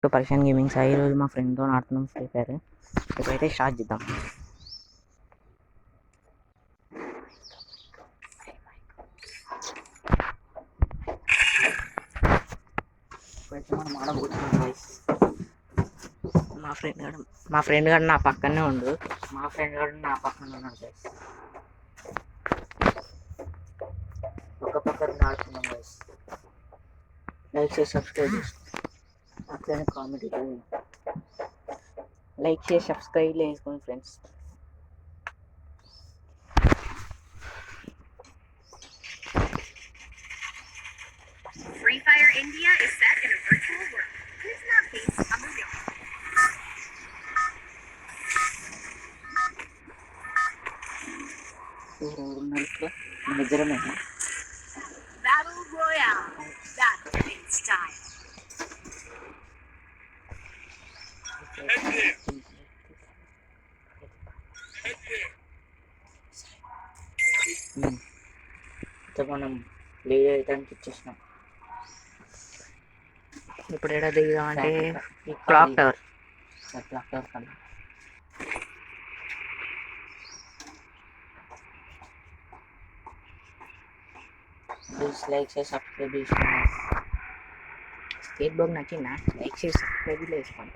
To Persian gaming Sai. ఈరోజు మా ఫ్రెండ్తో ఆడుతున్నాం ఫ్రీ ఫైర్. ఇప్పుడైతే స్టార్ట్ చేద్దాం. ఇప్పుడైతే మనం ఆడబోతున్నాం గైస్. మా ఫ్రెండ్ గారు నా పక్కనే ఉండు. ఉన్నాడు గైస్. ఒక పక్కన ఆడుతున్నాం గైస్. లైక్ చేసి సబ్స్క్రైబ్ చేసుకోండి. అట్లనే కామెంట్ లైక్ చేసి సబ్స్క్రైబ్ చేసుకోండి friends. Free Fire India is set in a virtual world. It is not based on the real world. Battle Royale. Battle in style. మనం ప్లే చేయడానికి ఇచ్చేసినాం. ఇప్పుడు ఎక్కడ దిగుదాం అంటే క్లాక్ టవర్ కన్నా ప్లీజ్ లైక్ చేసి subscribe చేసుకోండి. స్కేట్ బోర్డ్ నచ్చిందా? Like చేసి సబ్స్క్రైబ్ చేసుకోండి.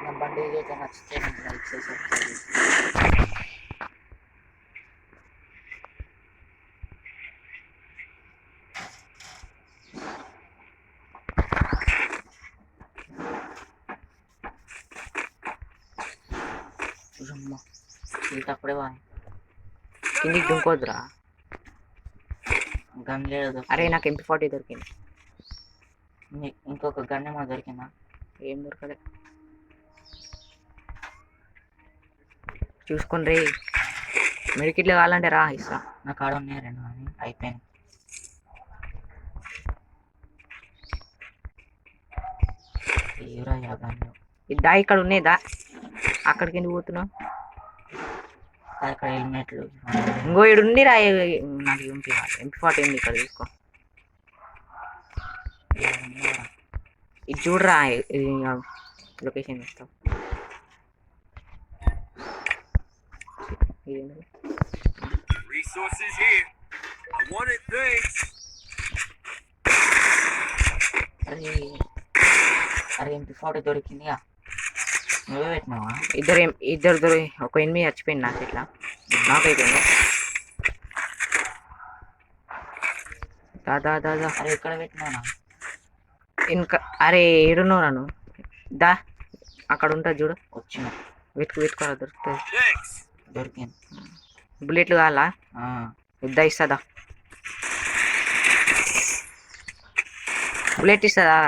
నా బండి అయితే నచ్చితే లైక్ చేసి సబ్స్క్రైబ్ చేసుకోండి. అప్పుడే వా కిందికి దుంకోద్దురా. గన్ లేదు. అరే నాకు MP40 దొరికింది. ఇంకొక గన్ ఏమో దొరికిందా? ఏం దొరకలే. చూసుకొని రే. మెడికిట్లు కావాలంటే రా ఇస్తా. నా కాడ ఉన్నాయి 2 అని అయిపోయింది. ఇద్దా ఇక్కడ ఉన్నదా? అక్కడికి ఎందుకు పోతున్నావు? అక్కడ హెల్మెట్లు ఇంకో ఇడు ఉంది రా. నాకు MP40 ఉంది ఇక్కడ తీసుకో. ఇది చూడరా, లొకేషన్ ఇస్తాం. అరే MP40 దొరికింది. నువ్వే పెట్టినావా? ఇద్దరు ఒక 8 చచ్చిపోయింది. నాకు ఇట్లా నాకైపోయింది. దాదా అరే ఇక్కడ పెట్టినావునా? ఇంకా అరే ఏడున్నావు నన్ను దా. అక్కడ ఉంటుంది చూడు. వచ్చిన వెతుకోరా, దొరుకుతుంది. దొరికింది. బుల్లెట్లు కావాలా? ఇద్దా ఇస్తుందా? బుల్లెట్ ఇస్తుందా?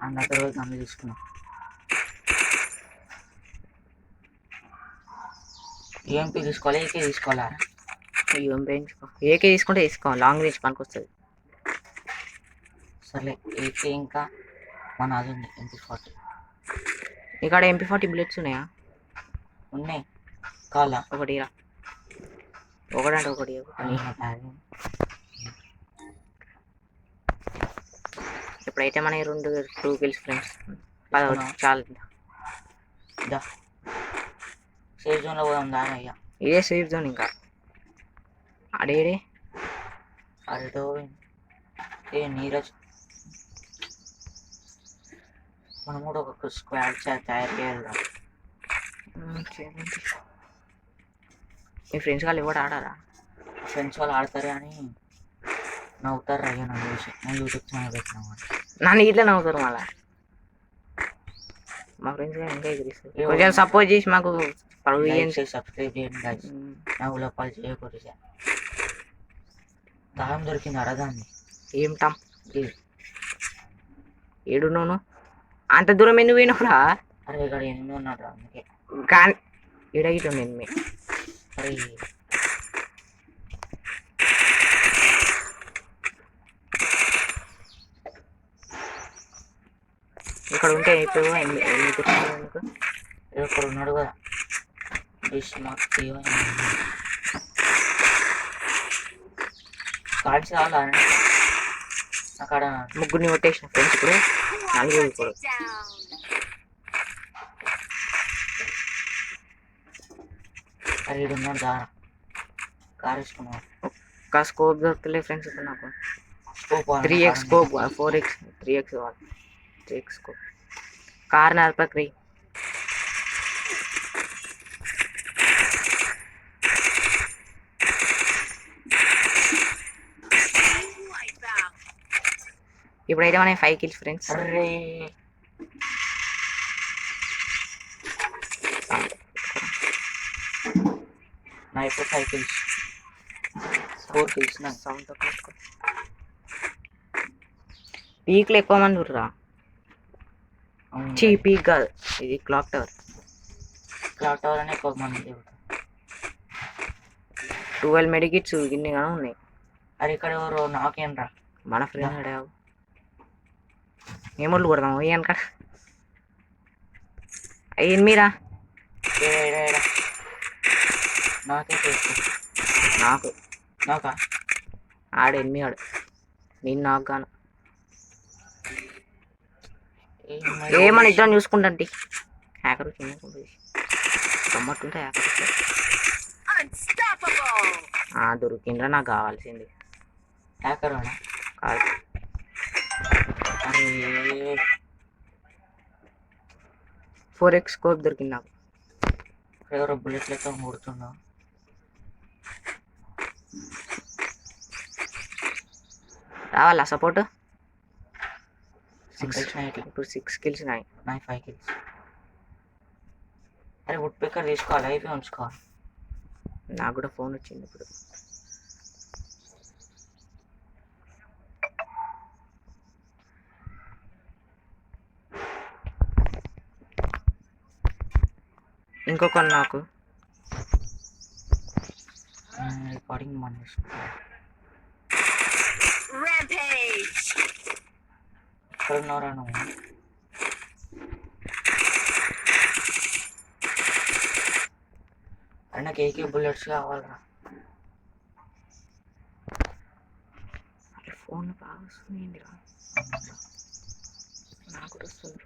అందరి రోజు అన్నీ తీసుకున్నాం. EMP తీసుకోవాలి, AK తీసుకోవాలా? EMP తీసుకో. AK తీసుకుంటే తీసుకోవాలి, లాంగ్ రేంజ్ పనికి వస్తుంది. సరే AK ఇంకా మన అది ఉంది MP40. ఇక్కడ MP40 బుల్లెట్స్ ఉన్నాయా? ఉన్నాయి. కావాలా? ఒకటిరా. ఒకటంటే ఒకటి. ఇప్పుడైతే మన 2 కిల్స్ ఫ్రెండ్స్. చాలు. సేఫ్ జోన్లో పోదాం దా. అయ్యా ఇదే సేఫ్ జోన్. ఇంకా అడేడే అడో నీరజ్. మనం కూడా ఒక స్క్వాడ్ తయారు చేయాలి. మీ ఫ్రెండ్స్ వాళ్ళు ఎవరు ఆడారా? ఫ్రెండ్స్ వాళ్ళు ఆడతారు కానీ నవ్వుతారు. అయ్యా నన్ను చూసి. నేను యూట్యూబ్ ఛానల్ పెట్టినా నన్ను ఇట్లా నవ్వుతారు. మళ్ళీ మా ఫ్రెండ్స్ కానీ ఇంకా ఎగిరిస్తారు. కొంచెం సపోర్ట్ చేసి మాకు సబ్స్క్రైబ్ చేయండి గైస్. నా ఉలపాలు చేయకూడదు. దారం దొరికింది. అడగాన్ని ఏం టమ్ ఏడున్నాను? అంత దూరం ఎందుకు పోయినవురా? అరే ఇక్కడ ఎన్ని ఉన్నాడు అందుకే కానీ ఎడగిటండి ఎనిమి. అరే ఇక్కడ ఉంటే ఇప్పుడు ఎన్ని దొరుకుతుంది నీకు? ఇక్కడ ఉన్నాడు కదా డిష్ మాకు కార్డ్స్ కావాలా అక్కడ ముగ్గురిని కొట్టేసిన ఫ్రెండ్స్ ఇప్పుడు నలుగురు ఇప్పుడు. Down. అరే ఈడు ఉన్నాడు దారా కార్ వేసుకున్నాడు ఒక్క స్కోప్ దొరుకుతలే ఫ్రెండ్స్ ఇప్పుడు నాకు. Scope 3x scope 4x 3x కావాలి. 3x scope car నడపక్రీ. Wipeout. ఇప్పుడైతే మనం 5 kills ఫ్రెండ్స్. అరే నా ఇప్పుడు 5 kills 4 kills నా సౌండ్ తక్కువ పెట్టుకో. పీక్లు ఎక్కువ మంది ఉర్రా. చీ పీక్ కాదు ఇది క్లాక్ టవర్. క్లాక్ టవర్ అనే ఎక్కువ మంది తిరుగుతారు. 12 మెడికిట్స్ ఇన్ని కానీ ఉన్నాయి. అరే ఇక్కడ ఎవరు నాకేం రా మన ఫ్రెండ్ అడావు ఏమోళ్ళు కొడదాం అయ్యాక అయ్యింది మీరా. నాకే చేసుకో నాకు నాకా ఆడు ఎనిమిది ఆడు నేను నాకు గాను ఏమని ఇద్దరం చూసుకుంటాంటి. హ్యాకర్ గమ్మట్టుంటే హ్యాకర్ Unstoppable. దొరికిండ్రా నాకు కావాల్సింది హ్యాకర్ కాదు. అరే 4x స్కోప్ దొరికింది నాకు. ఎవరో బుల్లెట్లతో మూడుతున్నావు. రావాలా సపోర్ట్? 6 ఇప్పుడు 6 kills నాయి. 5 kills. అరే వుడ్ పేకర్ తీసుకోవాలి అయిపోయి ఉంచుకోవాలి. నాకు కూడా ఫోన్ వచ్చింది ఇప్పుడు. ఇంకొక నాకు రికార్డింగ్ మన Rampage. ఎక్కడ ఉన్నారా నువ్వు? అరే నాకు ఏకే బుల్లెట్స్ కావాలరా. ఫోన్ బాగా వస్తుంది రా. నాకు కూడా వస్తుంది.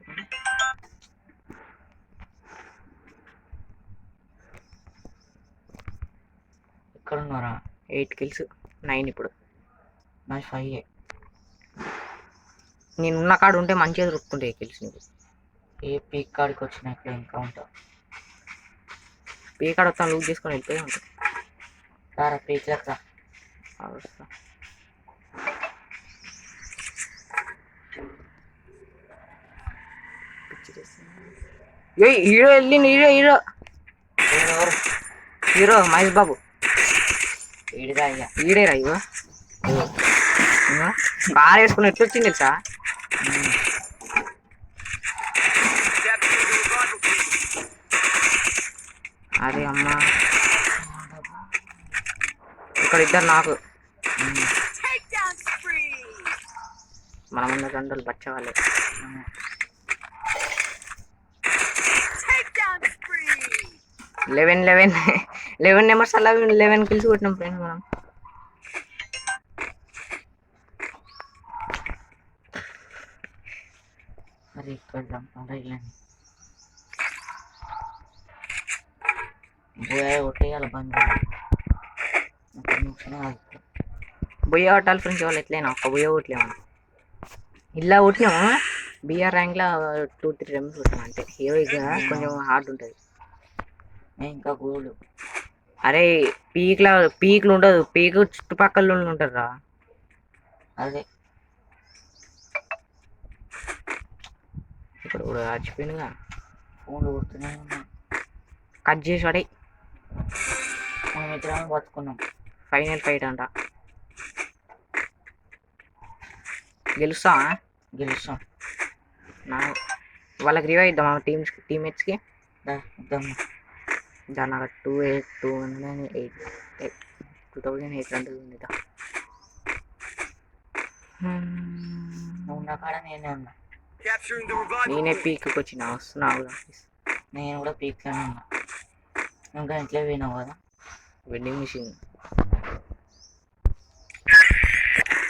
ఎక్కడ ఉన్నారా? 8 kills 9 ఇప్పుడు. నా 5 నేను ఉన్న కాడు ఉంటే మంచిగా దొరుకుతుంటాయి కిల్స్ నీకు. ఏ పీక్ కాడికి వచ్చినా ఇక్కడ ఇంకా ఉంటా. పీకాడ వస్తాను లూజ్ చేసుకొని వెళ్ళిపోయి ఉంటుంది. రారా పీక్ లెక్క వస్తా. హీరో వెళ్ళింది. హీరో హీరో ఎవరు హీరో మహేష్ బాబు. ఈడిగా అయ్యా ఈడేరా ఇగో కార్ వేసుకుని ఎట్లా వచ్చింది తెలుసా? అరే అమ్మా ఇక్కడ ఇద్దరు నాకు. Takedown spree. మన ముందు గంటలు బచ్చవాళ్ళే. Takedown spree. 11 నెంబర్స్ అలా 11 kills కొట్టినాం ఫ్రెండ్స్ మనం. అరే ఇక్కడ చంపాలి ఇలాని పోయా కొట్టేయాలి బంద్ బొయ్య కొట్టాలి ఫ్రెండ్స్. వాళ్ళు ఎట్లయినా ఒక్క బొయ్య కొట్టలేము. ఇలా కొట్టినాము బీఆర్ ర్యాంక్లో 2-3 రన్స్ కొట్టాం అంటే. హీరోయిక్ కొంచెం హార్డ్ ఉంటుంది. ఇంకా గోల్డ్. అరే పీక్లు ఉండదు. పీక్ చుట్టుపక్కల ఉంటారు రా. అదే ఇక్కడ కూడా చచ్చిపోయినగా ఫోన్లు కొడుతూనే ఉన్నా. కట్ చేసి పడే. మనం ఇద్దరం బతుకున్నాం. ఫైనల్ ఫైట్ అంట. గెలుస్తావా? గెలుస్తాం. వాళ్ళకి రివైవ్ ఇద్దాం మా టీమ్మేట్స్కి. ఇద్దాం దాని నాకు 2800 ఉంది. నువ్వు ఉన్న కాడ నేనే ఉన్నా. Capturing the revival నేనే point. పీక్కి వచ్చిన వస్తున్నావు నేను కూడా పీక్లోనే ఉన్నా. ఇంకా ఇంట్లో పోయినావు కదా. Vending machine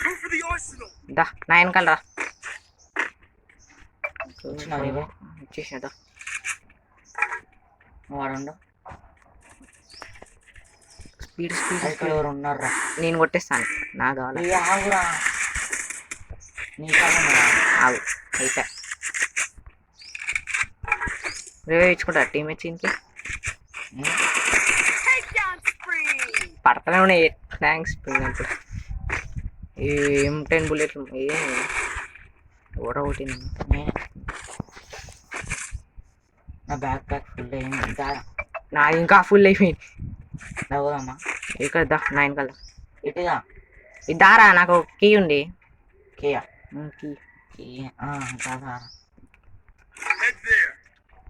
Go for the arsenal. దా నా వెనకాల రా వచ్చినావు ఇవే వచ్చేసిన దా వాడండు. స్పీడ్ స్పీడ్ ఇక్కడ ఎవరు ఉన్నారా? నేను కొట్టేస్తాను నా కావాలి ఇవి ఆగురా. నీ కాదు ఆగు అయితే రివైవ్ ఇచ్చుకుంటా టీమ్ వచ్చింది Takedown spree. పడతానే ఉన్నాయి థ్యాంక్స్ ఇప్పుడు ఏం 10 బుల్లెట్లు ఏ ఓడగొట్టింది నేనే. నా బ్యాక్ ప్యాక్ ఫుల్ అయింది. దారా నా ఇంకా ఫుల్ అయిపోయింది నవ్వుదమ్మా. ఇక్కడ దా నా వెనకాల ఇటుగా ఇది దారా నాకు కీ ఉంది కేయా కీ కే దారా. Head there.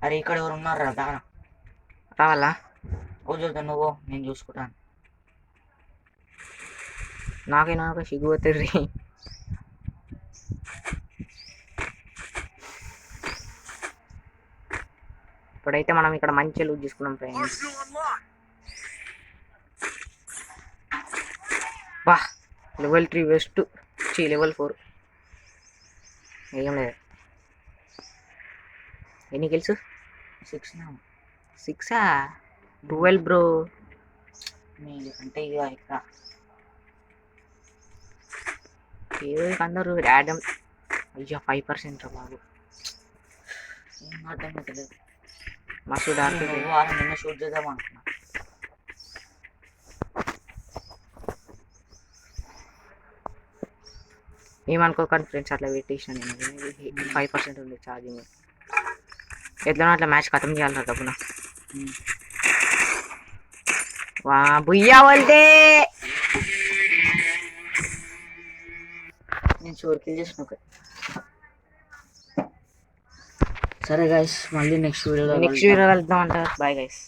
అరే ఇక్కడ ఎవరు ఉన్నారా? దారా రావాలా కూర్చోద్దా నువ్వు, నేను చూసుకుంటాను. నాకైనా ఒక సిగ్గు పోతుంది ఇప్పుడైతే మనం ఇక్కడ మంచి లూజ్ తీసుకున్నాం ఫ్రెండ్స్ Arsenal unlocked. బా లెవెల్ 3 వెస్ట్ లెవెల్ 4 ఏం లేదు ఎన్ని కిల్స్ 6 6 12 బ్రో మీరు అంటే ఇక ఇక్కడ ఏదో అందరూ ర్యాడమ్ అయ్యా 5% రా బాబు ఏం అర్థం అవుతలేదు. మస్తు డార్క్ నువ్వు వారం నిన్న షూట్ చేద్దాం అనుకున్నా. ఏమనుకోకండి ఫ్రెండ్స్ అట్లా పెట్టేసిన నేను 5% ఉంది ఛార్జింగ్ ఎట్లా అట్లా మ్యాచ్ ఖతం చేయాలి డబ్బున వా బుయ్యా వల్దే నేను షోర్కిల్ చేసిన ఒక. సరే గైస్, మళ్ళీ నెక్స్ట్ వీడియోలో నెక్స్ట్ వీడియో వెళ్దాం అంటారు బాయ్ గైస్